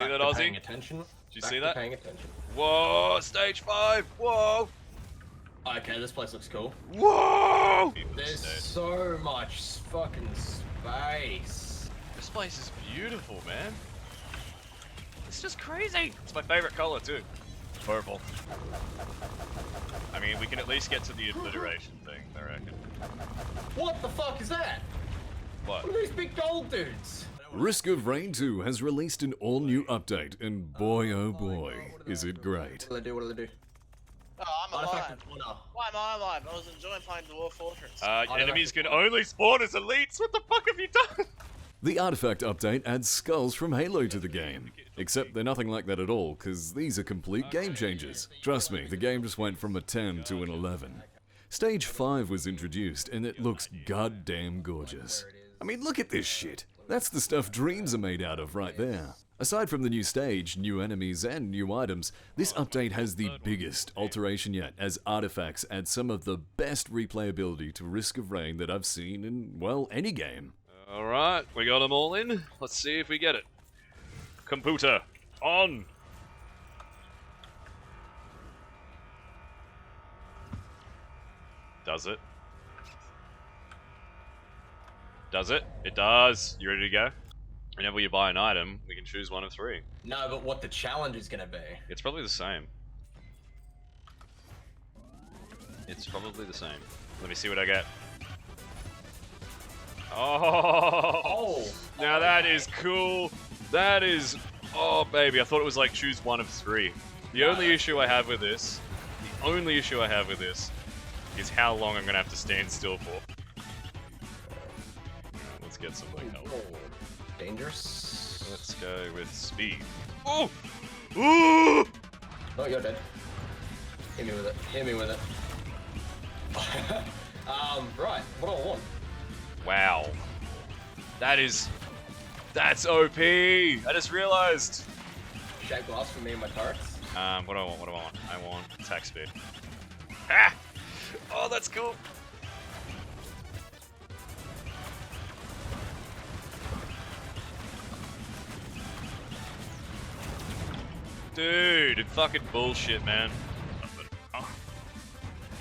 See that, to Aussie? paying attention. Did you Back see to that? Paying attention. Whoa, stage 5. Whoa. Okay, this place looks cool. Whoa. There's so much fucking space. This place is beautiful, man. It's just crazy. It's my favorite color too. Purple. I mean, we can at least get to the obliteration thing, I reckon. What the fuck is that? What? What are these big gold dudes? Risk of Rain 2 has released an all-new update, and boy oh boy, is it great. What do they do? What do they do? Oh, I'm Artifact alive. of Honor. Why am I alive? I was enjoying playing Dwarf Fortress. Enemies can only spawn as elites. What the fuck have you done? The Artifact update adds skulls from Halo to the game. Except they're nothing like that at all, because these are complete game changers. Trust me, the game just went from a 10 to an 11. Stage 5 was introduced, and it looks goddamn gorgeous. I mean, look at this shit. That's the stuff dreams are made out of right there. Aside from the new stage, new enemies, and new items, this update has the biggest alteration yet, as artifacts add some of the best replayability to Risk of Rain that I've seen in, well, any game. Alright, we got them all in. Let's see if we get it. Computer, on! Does it? Does it? It does! You ready to go? Whenever you buy an item, we can choose one of 3. No, but what the challenge is gonna be. It's probably the same. It's probably the same. Let me see what I get. Oh! Now that is cool. That is... Oh, baby. I thought it was like choose one of 3. The only issue I have with this... The only issue I have with this is how long I'm going to have to stand still for. Let's get some like help. Dangerous. Let's go with speed. Oh! Ooh! Oh, you're dead. Hit me with it. Hit me with it. Right. What do I want? Wow. That's OP! I just realized! Shake glass for me and my turrets. What do I want? What do I want? I want attack speed. Ah! Oh, that's cool! Dude, fucking bullshit, man.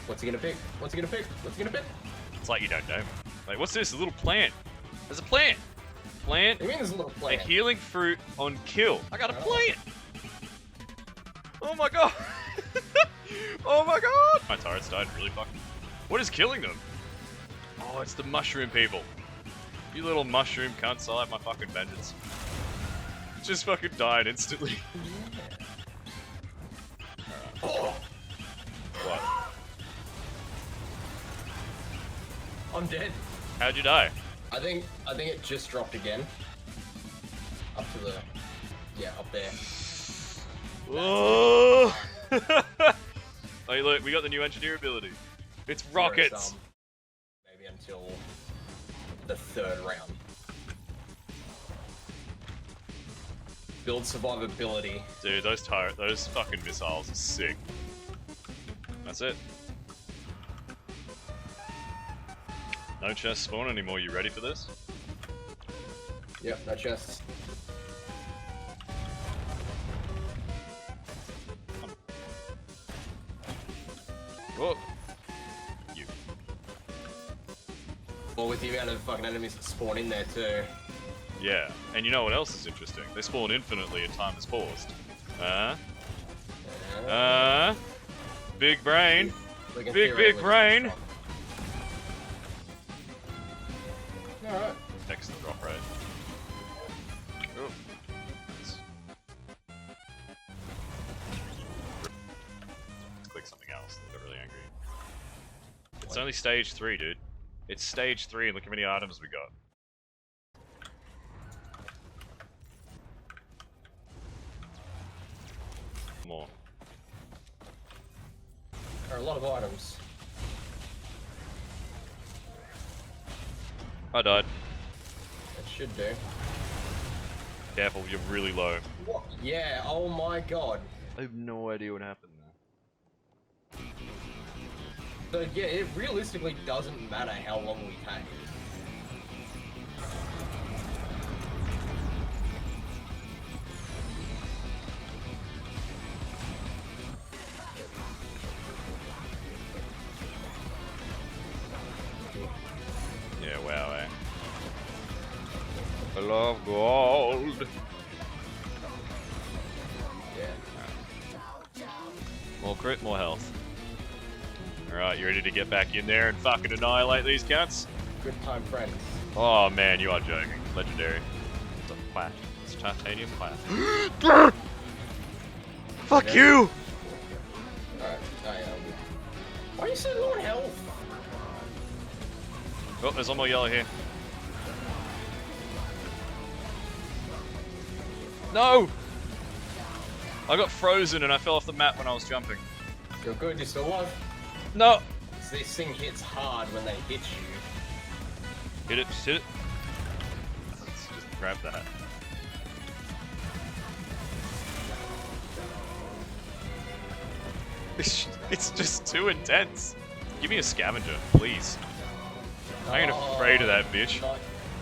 What's he gonna pick? What's he gonna pick? What's he gonna pick? It's like you don't know. Like, what's this? A little plant. There's a plant! Plant. What do you mean there's a little A plant? healing fruit on kill. I got a Oh. plant! Oh my god! Oh my god! My turrets died really fucking... What is killing them? Oh, it's the mushroom people. You little mushroom cunts, I like my fucking vengeance. Just fucking died instantly. Oh, What? I'm dead. How'd you die? I think it just dropped again. Up to the, yeah, up there. Oh! Hey, look, we got the new engineer ability. It's rockets. Whereas, maybe until the 3rd round. Build survivability. Dude, those fucking missiles are sick. That's it. No chest spawn anymore. You ready for this? Yep, no chests. Whoa. You. Well, with the amount of fucking enemies that spawn in there too. Yeah. And you know what else is interesting? They spawn infinitely at time is paused. Big brain. We can Big theoretically brain. just- Alright. Next to the drop rate. Oh. Nice. Let's click something else. They got really angry. It's only stage 3, dude. It's stage 3 and look how many items we got. More. There are a lot of items. I died. It should do. Careful, you're really low. What? Yeah, oh my god. I have no idea what happened there. So yeah, it realistically doesn't matter how long we take. Pile of gold. Yeah. More crit, more health. Alright, you ready to get back in there and fucking annihilate these cats? Good time, friends. Oh man, you are joking. Legendary. It's a plat. It's titanium plat. Fuck you! Alright, why are you so low on health? Oh, there's one more yellow here. No! I got frozen and I fell off the map when I was jumping. You're good, you're still alive. No! So this thing hits hard when they hit you. Hit it, hit it. Let's just grab that. It's just too intense. Give me a scavenger, please. I ain't afraid of that bitch. Not,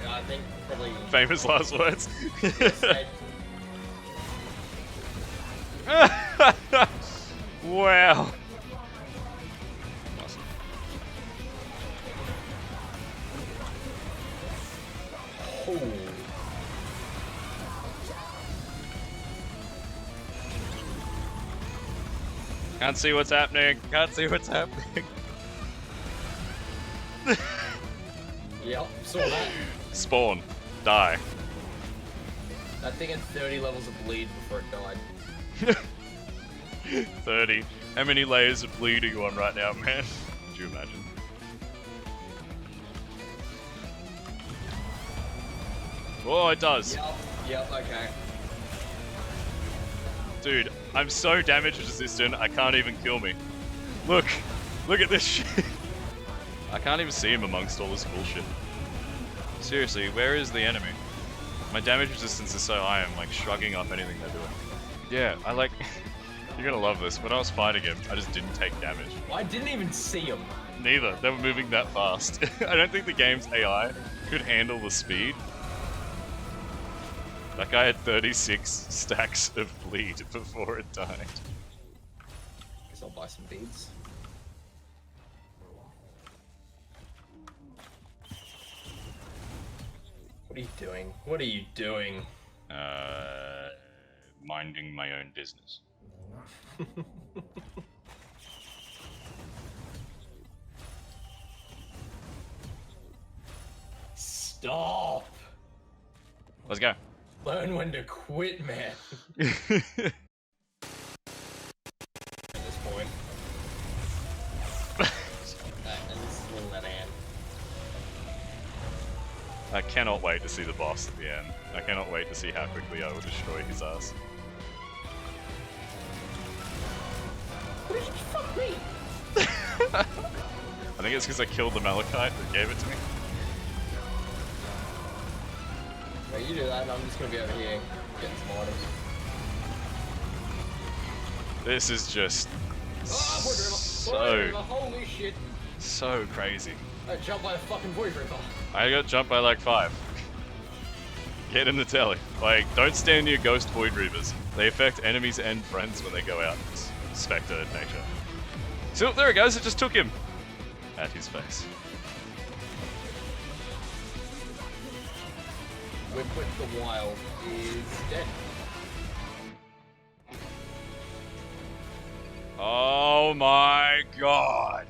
I think probably... Famous last words. Wow. Awesome. Oh. Can't see what's happening. Can't see what's happening. Yep, saw that. Spawn. Die. That thing had 30 levels of bleed before it died. 30. How many layers of bleed are you on right now, man? Could you imagine? Oh, it does. Yep, okay. Dude, I'm so damage resistant, I can't even kill me. Look! Look at this shit! I can't even see him amongst all this bullshit. Seriously, where is the enemy? My damage resistance is so high, I'm like shrugging off anything they're doing. Yeah, I like... You're gonna love this. When I was fighting him, I just didn't take damage. I didn't even see him. Neither. They were moving that fast. I don't think the game's AI could handle the speed. That guy had 36 stacks of bleed before it died. Guess I'll buy some beads. What are you doing? What are you doing? Minding my own business. Stop! Let's go. Learn when to quit, man. At this point. And this is Little Ned Ann. I cannot wait to see the boss at the end. I cannot wait to see how quickly I will destroy his ass. What did you fuck me? I think it's because I killed the Malachite that gave it to me. Wait, you do that and I'm just gonna be over here getting some items. This is just Void River, holy shit. so crazy. I jumped by a fucking Void River. I got jumped by like 5. Get in the telly. Like, don't stand near ghost Void Reavers. They affect enemies and friends when they go out. It's Spectre nature. So there it goes, it just took him. At his face. Whipwhip the Wild is dead. Oh my god.